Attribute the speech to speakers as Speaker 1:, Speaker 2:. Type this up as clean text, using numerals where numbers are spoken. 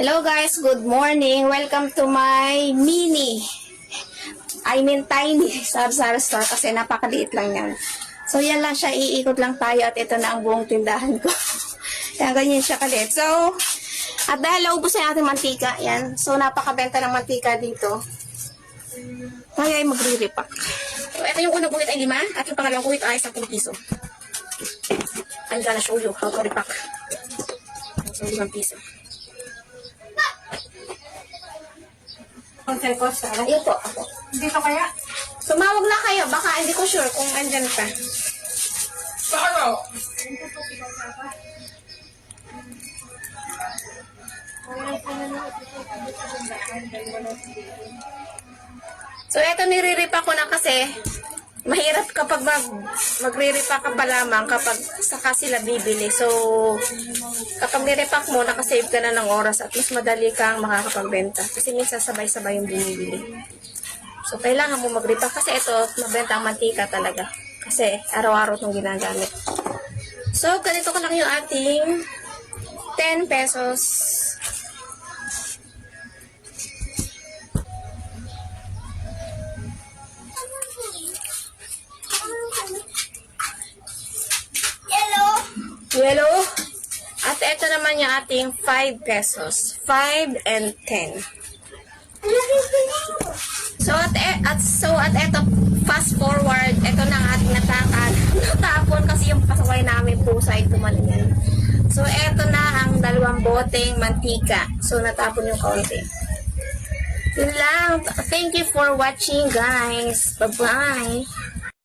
Speaker 1: Hello guys, good morning. Welcome to my tiny sari-sari store kasi napakaliit lang yan. So yan lang siya, iikot lang tayo at ito na ang buong tindahan ko. Yan, ganyan siya kaliit. So, at dahil naubos na ating mantika, yan. So, napakabenta ng mantika dito. Tayo ay magre-repack. So, ito yung unang guhit ay 5 at yung pangalawang guhit ay 10 piso. I'm gonna show you how to repack. So, 5 piso.
Speaker 2: Hotel Costa.
Speaker 1: Ayun po, ako.
Speaker 2: Dito kaya?
Speaker 1: Sumawag na kayo, baka hindi ko sure kung andyan ka.
Speaker 2: Paano?
Speaker 1: So, eto niriripa ko na kasi mahirap kapag magre-repack ka pa lamang kapag saka sila bibili. So, kapag nirepack mo, nakasave ka na ng oras at mas madali kang makakapagbenta. Kasi minsan sabay-sabay yung binibili. So, kailangan mo mag-repack kasi ito, mabenta ang mantika talaga. Kasi araw-araw itong ginagamit. So, ganito ka lang yung ating 10 pesos. Yellow. At ito naman yung ating 5 pesos. 5 and 10. So at ito, fast forward, ito na ang ating natapon kasi yung pasaway namin pusa ay tumalingin. So ito na ang 2 boteng mantika. So natapon yung kaunti. Yun lang. Thank you for watching guys. Bye-bye.